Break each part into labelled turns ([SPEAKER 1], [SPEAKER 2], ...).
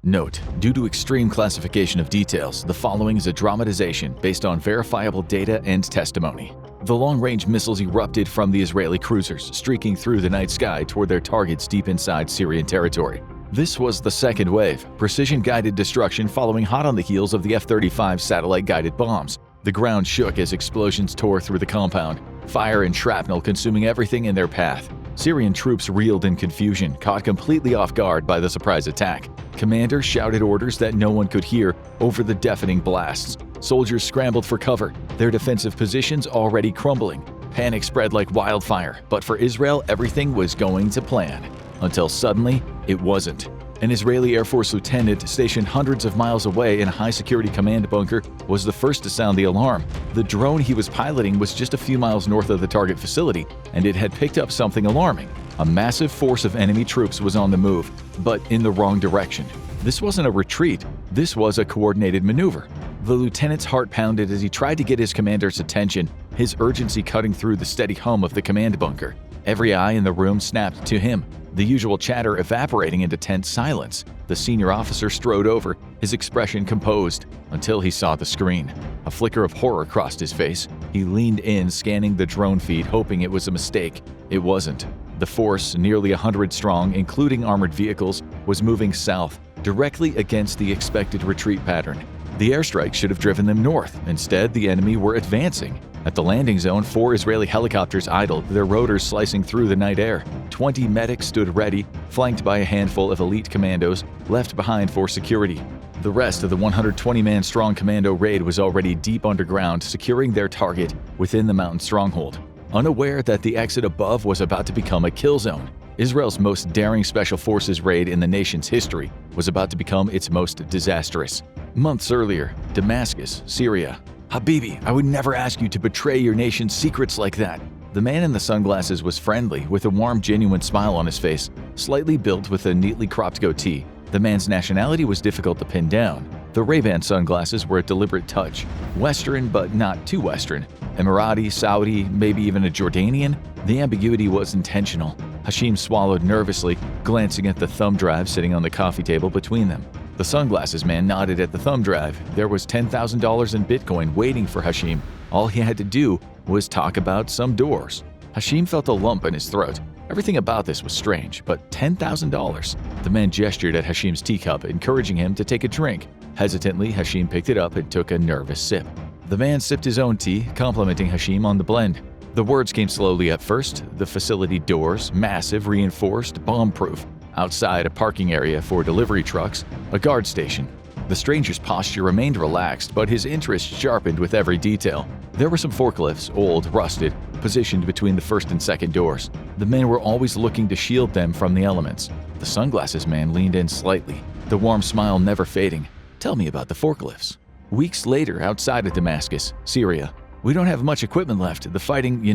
[SPEAKER 1] Note: due to extreme classification of details, the following is a dramatization based on verifiable data and testimony. The long-range missiles erupted from the Israeli cruisers, streaking through the night sky toward their targets deep inside Syrian territory. This was the second wave, precision-guided destruction following hot on the heels of the F-35 satellite-guided bombs. The ground shook as explosions tore through the compound, fire and shrapnel consuming everything in their path. Syrian troops reeled in confusion, caught completely off guard by the surprise attack. Commanders shouted orders that no one could hear over the deafening blasts. Soldiers scrambled for cover, their defensive positions already crumbling. Panic spread like wildfire, but for Israel, everything was going to plan. Until suddenly, it wasn't. An Israeli Air Force lieutenant stationed hundreds of miles away in a high-security command bunker was the first to sound the alarm. The drone he was piloting was just a few miles north of the target facility, and it had picked up something alarming. A massive force of enemy troops was on the move, but in the wrong direction. This wasn't a retreat, this was a coordinated maneuver. The lieutenant's heart pounded as he tried to get his commander's attention, his urgency cutting through the steady hum of the command bunker. Every eye in the room snapped to him, the usual chatter evaporating into tense silence. The senior officer strode over, his expression composed, until he saw the screen. A flicker of horror crossed his face. He leaned in, scanning the drone feed, hoping it was a mistake. It wasn't. The force, nearly 100 strong, including armored vehicles, was moving south, directly against the expected retreat pattern. The airstrike should have driven them north. Instead, the enemy were advancing. At the landing zone, 4 Israeli helicopters idled, their rotors slicing through the night air. 20 medics stood ready, flanked by a handful of elite commandos left behind for security. The rest of the 120-man strong commando raid was already deep underground, securing their target within the mountain stronghold. Unaware that the exit above was about to become a kill zone, Israel's most daring special forces raid in the nation's history was about to become its most disastrous. Months earlier, Damascus, Syria. "Habibi, I would never ask you to betray your nation's secrets like that." The man in the sunglasses was friendly, with a warm, genuine smile on his face, slightly built with a neatly cropped goatee. The man's nationality was difficult to pin down. The Ray-Ban sunglasses were a deliberate touch. Western, but not too Western. Emirati, Saudi, maybe even a Jordanian? The ambiguity was intentional. Hashim swallowed nervously, glancing at the thumb drive sitting on the coffee table between them. The sunglasses man nodded at the thumb drive. There was $10,000 in Bitcoin waiting for Hashim. All he had to do was talk about some doors. Hashim felt a lump in his throat. Everything about this was strange, but $10,000? The man gestured at Hashim's teacup, encouraging him to take a drink. Hesitantly, Hashim picked it up and took a nervous sip. The man sipped his own tea, complimenting Hashim on the blend. The words came slowly at first. The facility doors, massive, reinforced, bomb-proof. Outside, a parking area for delivery trucks, a guard station. The stranger's posture remained relaxed, but his interest sharpened with every detail. There were some forklifts, old, rusted, positioned between the first and second doors. The men were always looking to shield them from the elements. The sunglasses man leaned in slightly, the warm smile never fading. "Tell me about the forklifts." Weeks later, outside of Damascus, Syria. "We don't have much equipment left. The fighting,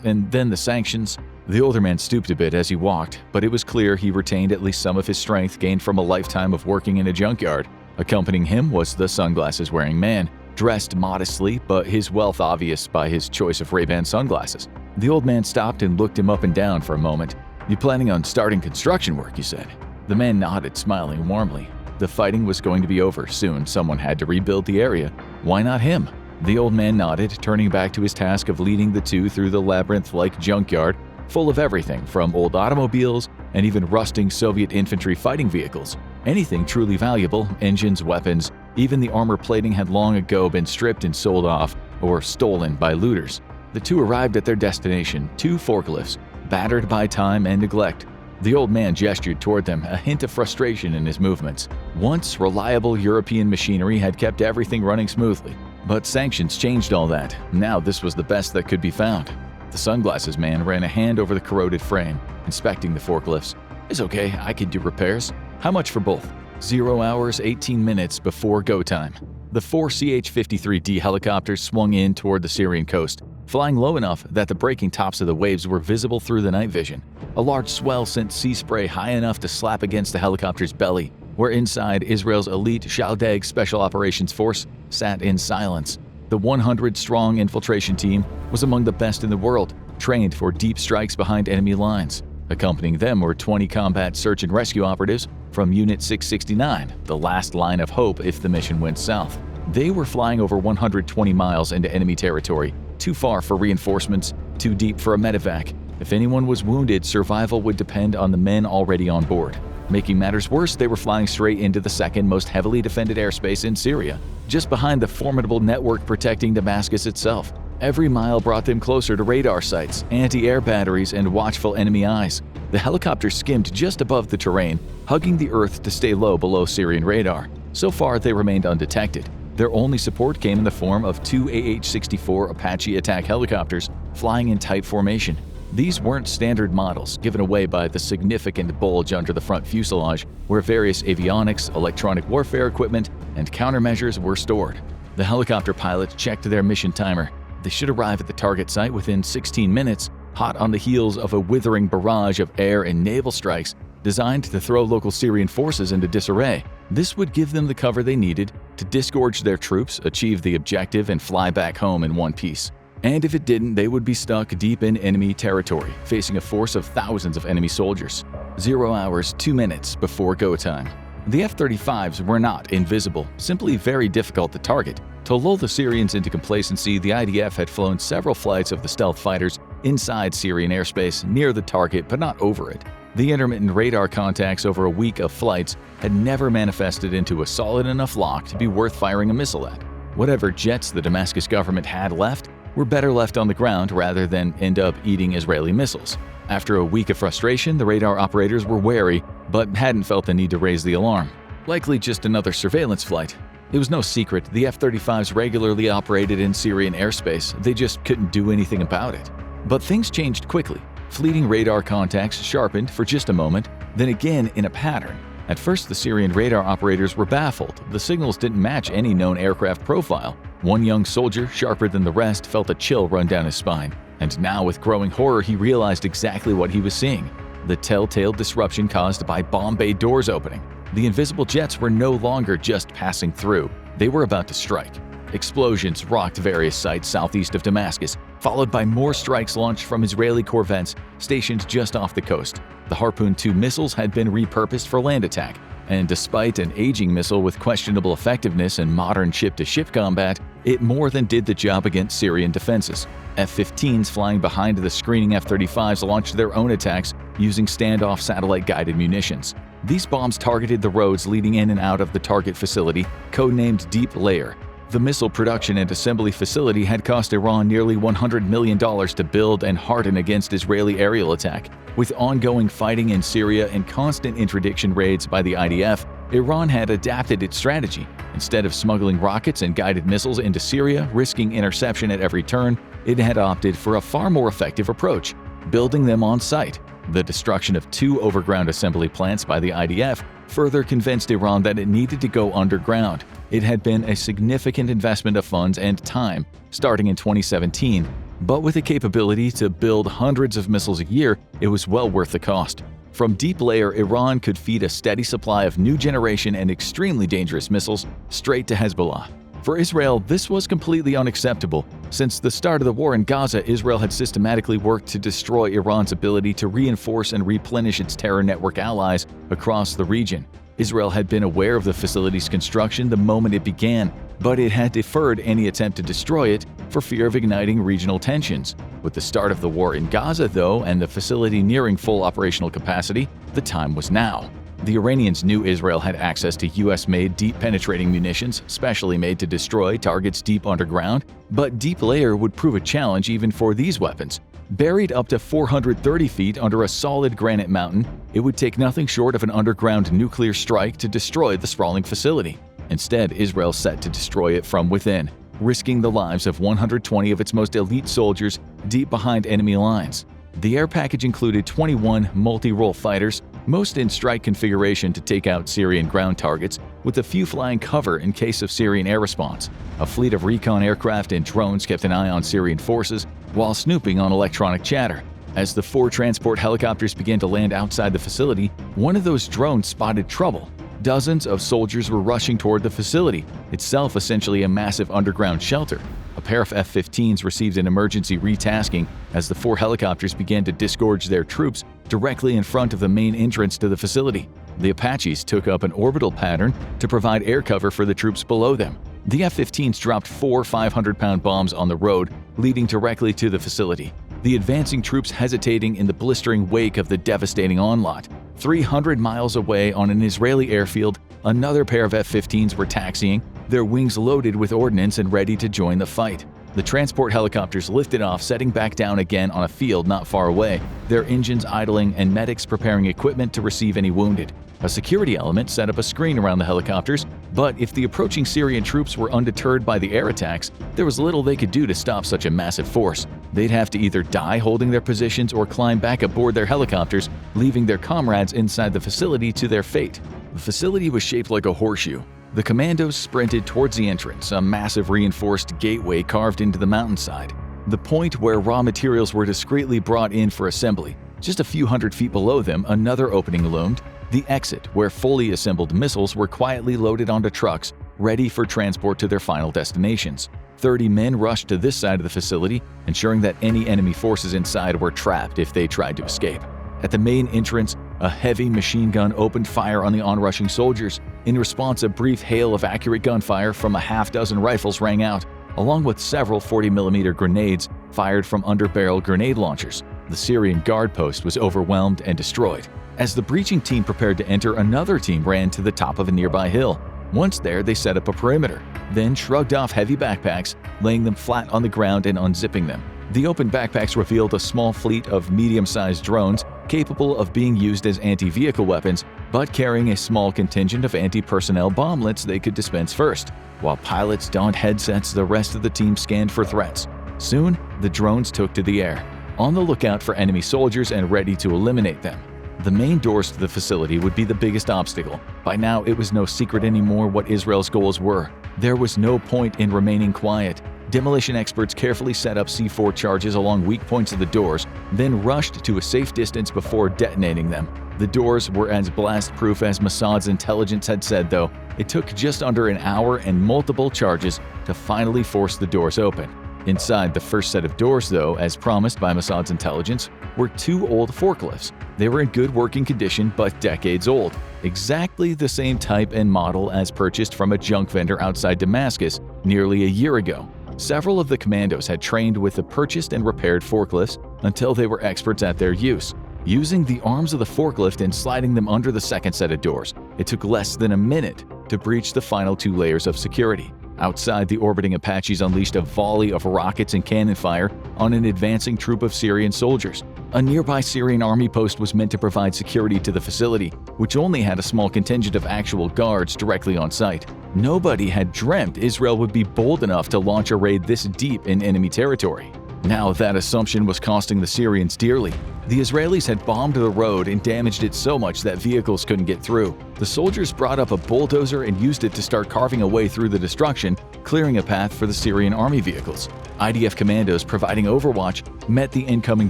[SPEAKER 1] and then the sanctions." The older man stooped a bit as he walked, but it was clear he retained at least some of his strength gained from a lifetime of working in a junkyard. Accompanying him was the sunglasses-wearing man, dressed modestly, but his wealth obvious by his choice of Ray-Ban sunglasses. The old man stopped and looked him up and down for a moment. "You planning on starting construction work?" you said. The man nodded, smiling warmly. The fighting was going to be over soon. Someone had to rebuild the area. Why not him? The old man nodded, turning back to his task of leading the two through the labyrinth-like junkyard, full of everything from old automobiles and even rusting Soviet infantry fighting vehicles. Anything truly valuable, engines, weapons, even the armor plating had long ago been stripped and sold off or stolen by looters. The two arrived at their destination, 2 forklifts, battered by time and neglect. The old man gestured toward them, a hint of frustration in his movements. Once reliable European machinery had kept everything running smoothly, but sanctions changed all that. Now this was the best that could be found. The sunglasses man ran a hand over the corroded frame, inspecting the forklifts. "It's okay, I could do repairs." "How much for both?" 0 hours, 18 minutes before go time. The 4 CH-53D helicopters swung in toward the Syrian coast, flying low enough that the breaking tops of the waves were visible through the night vision. A large swell sent sea spray high enough to slap against the helicopter's belly, where inside Israel's elite Shaldag Special Operations Force sat in silence. The 100-strong infiltration team was among the best in the world, trained for deep strikes behind enemy lines. Accompanying them were 20 combat search and rescue operatives from from Unit 669, the last line of hope if the mission went south. They were flying over 120 miles into enemy territory, too far for reinforcements, too deep for a medevac. If anyone was wounded, survival would depend on the men already on board. Making matters worse, they were flying straight into the second most heavily defended airspace in Syria, just behind the formidable network protecting Damascus itself. Every mile brought them closer to radar sites, anti-air batteries, and watchful enemy eyes. The helicopter skimmed just above the terrain, hugging the earth to stay low below Syrian radar. So far, they remained undetected. Their only support came in the form of two AH-64 Apache attack helicopters flying in tight formation. These weren't standard models, given away by the significant bulge under the front fuselage, where various avionics, electronic warfare equipment, and countermeasures were stored. The helicopter pilots checked their mission timer. They should arrive at the target site within 16 minutes, hot on the heels of a withering barrage of air and naval strikes designed to throw local Syrian forces into disarray. This would give them the cover they needed to disgorge their troops, achieve the objective, and fly back home in one piece. And if it didn't, they would be stuck deep in enemy territory, facing a force of thousands of enemy soldiers. 0 hours, 2 minutes before go time. The F-35s were not invisible, simply very difficult to target. To lull the Syrians into complacency, the IDF had flown several flights of the stealth fighters inside Syrian airspace, near the target but not over it. The intermittent radar contacts over a week of flights had never manifested into a solid enough lock to be worth firing a missile at. Whatever jets the Damascus government had left were better left on the ground rather than end up eating Israeli missiles. After a week of frustration, the radar operators were wary, but hadn't felt the need to raise the alarm. Likely just another surveillance flight. It was no secret the F-35s regularly operated in Syrian airspace, they just couldn't do anything about it. But things changed quickly. Fleeting radar contacts sharpened for just a moment, then again in a pattern. At first, the Syrian radar operators were baffled. The signals didn't match any known aircraft profile. One young soldier, sharper than the rest, felt a chill run down his spine. And now, with growing horror, he realized exactly what he was seeing. The telltale disruption caused by bomb bay doors opening. The invisible jets were no longer just passing through. They were about to strike. Explosions rocked various sites southeast of Damascus, followed by more strikes launched from Israeli corvettes stationed just off the coast. The Harpoon 2 missiles had been repurposed for land attack, and despite an aging missile with questionable effectiveness and modern ship-to-ship combat, it more than did the job against Syrian defenses. F-15s flying behind the screening F-35s launched their own attacks using standoff satellite-guided munitions. These bombs targeted the roads leading in and out of the target facility, codenamed Deep Layer. The missile production and assembly facility had cost Iran nearly $100 million to build and harden against Israeli aerial attack. With ongoing fighting in Syria and constant interdiction raids by the IDF, Iran had adapted its strategy. Instead of smuggling rockets and guided missiles into Syria, risking interception at every turn, it had opted for a far more effective approach, building them on site. The destruction of 2 overground assembly plants by the IDF further convinced Iran that it needed to go underground. It had been a significant investment of funds and time, starting in 2017, but with a capability to build hundreds of missiles a year, it was well worth the cost. From Deep Layer, Iran could feed a steady supply of new generation and extremely dangerous missiles straight to Hezbollah. For Israel, this was completely unacceptable. Since the start of the war in Gaza, Israel had systematically worked to destroy Iran's ability to reinforce and replenish its terror network allies across the region. Israel had been aware of the facility's construction the moment it began, but it had deferred any attempt to destroy it for fear of igniting regional tensions. With the start of the war in Gaza, though, and the facility nearing full operational capacity, the time was now. The Iranians knew Israel had access to US-made deep-penetrating munitions, specially made to destroy targets deep underground, but Deep Layer would prove a challenge even for these weapons. Buried up to 430 feet under a solid granite mountain, it would take nothing short of an underground nuclear strike to destroy the sprawling facility. Instead, Israel set to destroy it from within, risking the lives of 120 of its most elite soldiers deep behind enemy lines. The air package included 21 multi-role fighters, most in strike configuration to take out Syrian ground targets, with a few flying cover in case of Syrian air response. A fleet of recon aircraft and drones kept an eye on Syrian forces while snooping on electronic chatter. As the 4 transport helicopters began to land outside the facility, one of those drones spotted trouble. Dozens of soldiers were rushing toward the facility, itself essentially a massive underground shelter. A pair of F-15s received an emergency retasking as the 4 helicopters began to disgorge their troops directly in front of the main entrance to the facility. The Apaches took up an orbital pattern to provide air cover for the troops below them. The F-15s dropped 4 500-pound bombs on the road, leading directly to the facility, the advancing troops hesitating in the blistering wake of the devastating onslaught. 300 miles away on an Israeli airfield, another pair of F-15s were taxiing, their wings loaded with ordnance and ready to join the fight. The transport helicopters lifted off, setting back down again on a field not far away, their engines idling and medics preparing equipment to receive any wounded. A security element set up a screen around the helicopters, but if the approaching Syrian troops were undeterred by the air attacks, there was little they could do to stop such a massive force. They'd have to either die holding their positions or climb back aboard their helicopters, leaving their comrades inside the facility to their fate. The facility was shaped like a horseshoe. The Commandos sprinted towards the entrance, a massive reinforced gateway carved into the mountainside, the point where raw materials were discreetly brought in for assembly. Just a few hundred feet below them, another opening loomed, the exit, where fully assembled missiles were quietly loaded onto trucks, ready for transport to their final destinations. 30 men rushed to this side of the facility, ensuring that any enemy forces inside were trapped if they tried to escape. At the main entrance, a heavy machine gun opened fire on the onrushing soldiers. In response, a brief hail of accurate gunfire from a half-dozen rifles rang out, along with several 40mm grenades fired from under-barrel grenade launchers. The Syrian guard post was overwhelmed and destroyed. As the breaching team prepared to enter, another team ran to the top of a nearby hill. Once there, they set up a perimeter, then shrugged off heavy backpacks, laying them flat on the ground and unzipping them. The open backpacks revealed a small fleet of medium-sized drones capable of being used as anti-vehicle weapons, but carrying a small contingent of anti-personnel bomblets they could dispense first. While pilots donned headsets, the rest of the team scanned for threats. Soon, the drones took to the air, on the lookout for enemy soldiers and ready to eliminate them. The main doors to the facility would be the biggest obstacle. By now, it was no secret anymore what Israel's goals were. There was no point in remaining quiet. Demolition experts carefully set up C4 charges along weak points of the doors, then rushed to a safe distance before detonating them. The doors were as blast-proof as Mossad's intelligence had said, though. It took just under an hour and multiple charges to finally force the doors open. Inside the first set of doors, though, as promised by Mossad's intelligence, were 2 old forklifts. They were in good working condition but decades old, exactly the same type and model as purchased from a junk vendor outside Damascus nearly a year ago. Several of the Commandos had trained with the purchased and repaired forklifts until they were experts at their use. Using the arms of the forklift and sliding them under the second set of doors, it took less than a minute to breach the final 2 layers of security. Outside, the orbiting Apaches unleashed a volley of rockets and cannon fire on an advancing troop of Syrian soldiers. A nearby Syrian army post was meant to provide security to the facility, which only had a small contingent of actual guards directly on site. Nobody had dreamt Israel would be bold enough to launch a raid this deep in enemy territory. Now that assumption was costing the Syrians dearly. The Israelis had bombed the road and damaged it so much that vehicles couldn't get through. The soldiers brought up a bulldozer and used it to start carving a way through the destruction, clearing a path for the Syrian army vehicles. IDF commandos providing overwatch met the incoming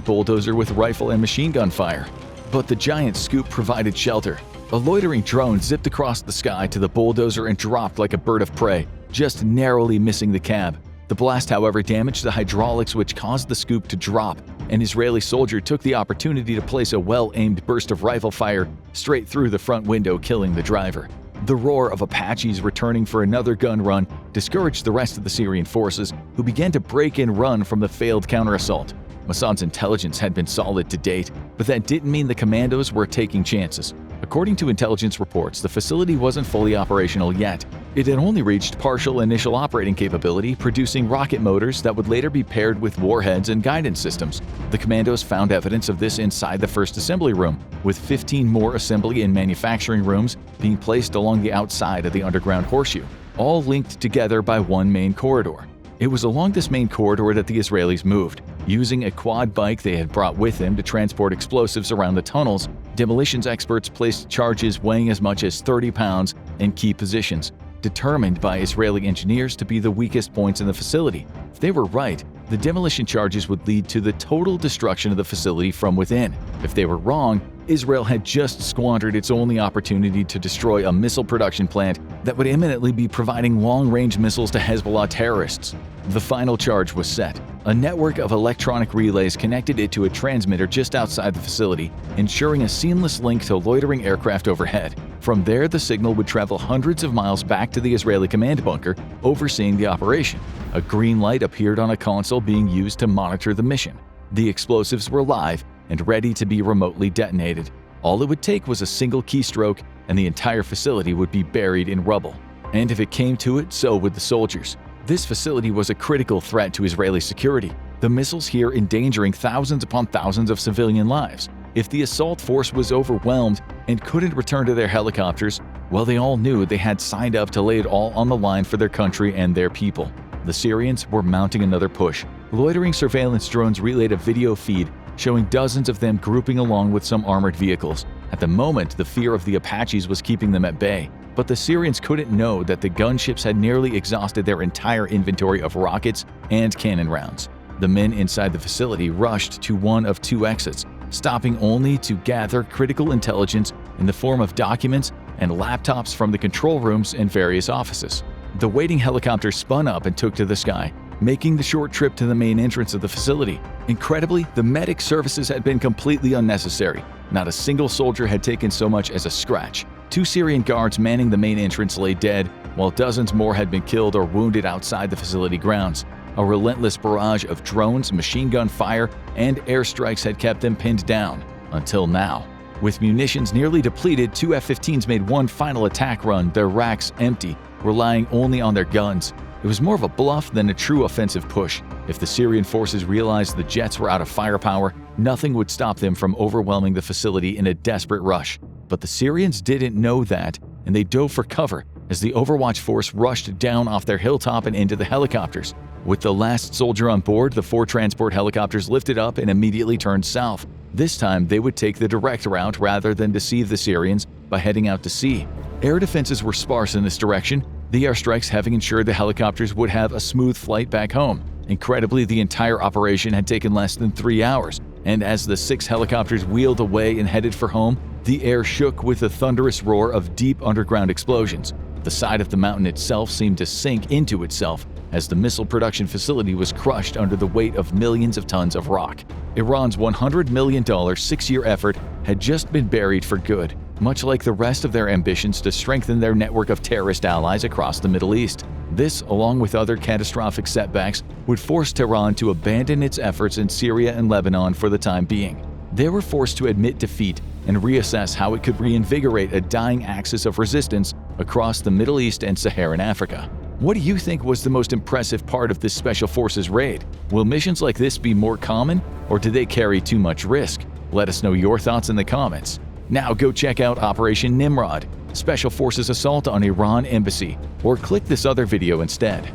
[SPEAKER 1] bulldozer with rifle and machine gun fire. But the giant scoop provided shelter. A loitering drone zipped across the sky to the bulldozer and dropped like a bird of prey, just narrowly missing the cab. The blast, however, damaged the hydraulics, which caused the scoop to drop. An Israeli soldier took the opportunity to place a well-aimed burst of rifle fire straight through the front window, killing the driver. The roar of Apaches returning for another gun run discouraged the rest of the Syrian forces, who began to break and run from the failed counter-assault. Mossad's intelligence had been solid to date, but that didn't mean the Commandos were taking chances. According to intelligence reports, the facility wasn't fully operational yet. It had only reached partial initial operating capability, producing rocket motors that would later be paired with warheads and guidance systems. The Commandos found evidence of this inside the first assembly room, with 15 more assembly and manufacturing rooms being placed along the outside of the underground horseshoe, all linked together by one main corridor. It was along this main corridor that the Israelis moved, using a quad bike they had brought with them to transport explosives around the tunnels. Demolitions experts placed charges weighing as much as 30 pounds in key positions, determined by Israeli engineers to be the weakest points in the facility. If they were right, the demolition charges would lead to the total destruction of the facility from within. If they were wrong, Israel had just squandered its only opportunity to destroy a missile production plant that would imminently be providing long-range missiles to Hezbollah terrorists. The final charge was set. A network of electronic relays connected it to a transmitter just outside the facility, ensuring a seamless link to loitering aircraft overhead. From there, the signal would travel hundreds of miles back to the Israeli command bunker, overseeing the operation. A green light appeared on a console being used to monitor the mission. The explosives were live and ready to be remotely detonated. All it would take was a single keystroke, and the entire facility would be buried in rubble. And if it came to it, so would the soldiers. This facility was a critical threat to Israeli security, the missiles here endangering thousands upon thousands of civilian lives. If the assault force was overwhelmed and couldn't return to their helicopters, well, they all knew they had signed up to lay it all on the line for their country and their people. The Syrians were mounting another push. Loitering surveillance drones relayed a video feed showing dozens of them grouping along with some armored vehicles. At the moment, the fear of the Apaches was keeping them at bay, but the Syrians couldn't know that the gunships had nearly exhausted their entire inventory of rockets and cannon rounds. The men inside the facility rushed to one of two exits, stopping only to gather critical intelligence in the form of documents and laptops from the control rooms and various offices. The waiting helicopter spun up and took to the sky, making the short trip to the main entrance of the facility. Incredibly, the medic services had been completely unnecessary. Not a single soldier had taken so much as a scratch. 2 Syrian guards manning the main entrance lay dead, while dozens more had been killed or wounded outside the facility grounds. A relentless barrage of drones, machine gun fire, and airstrikes had kept them pinned down, until now. With munitions nearly depleted, 2 F-15s made one final attack run, their racks empty, relying only on their guns. It was more of a bluff than a true offensive push. If the Syrian forces realized the jets were out of firepower, nothing would stop them from overwhelming the facility in a desperate rush. But the Syrians didn't know that, and they dove for cover as the Overwatch force rushed down off their hilltop and into the helicopters. With the last soldier on board, the 4 transport helicopters lifted up and immediately turned south. This time, they would take the direct route rather than deceive the Syrians by heading out to sea. Air defenses were sparse in this direction, the airstrikes having ensured the helicopters would have a smooth flight back home. Incredibly, the entire operation had taken less than 3 hours, and as the 6 helicopters wheeled away and headed for home, the air shook with the thunderous roar of deep underground explosions. The side of the mountain itself seemed to sink into itself as the missile production facility was crushed under the weight of millions of tons of rock. Iran's $100 million 6-year effort had just been buried for good, much like the rest of their ambitions to strengthen their network of terrorist allies across the Middle East. This, along with other catastrophic setbacks, would force Tehran to abandon its efforts in Syria and Lebanon for the time being. They were forced to admit defeat and reassess how it could reinvigorate a dying axis of resistance across the Middle East and Saharan Africa. What do you think was the most impressive part of this Special Forces raid? Will missions like this be more common, or do they carry too much risk? Let us know your thoughts in the comments. Now go check out Operation Nimrod, Special Forces Assault on Iran Embassy, or click this other video instead.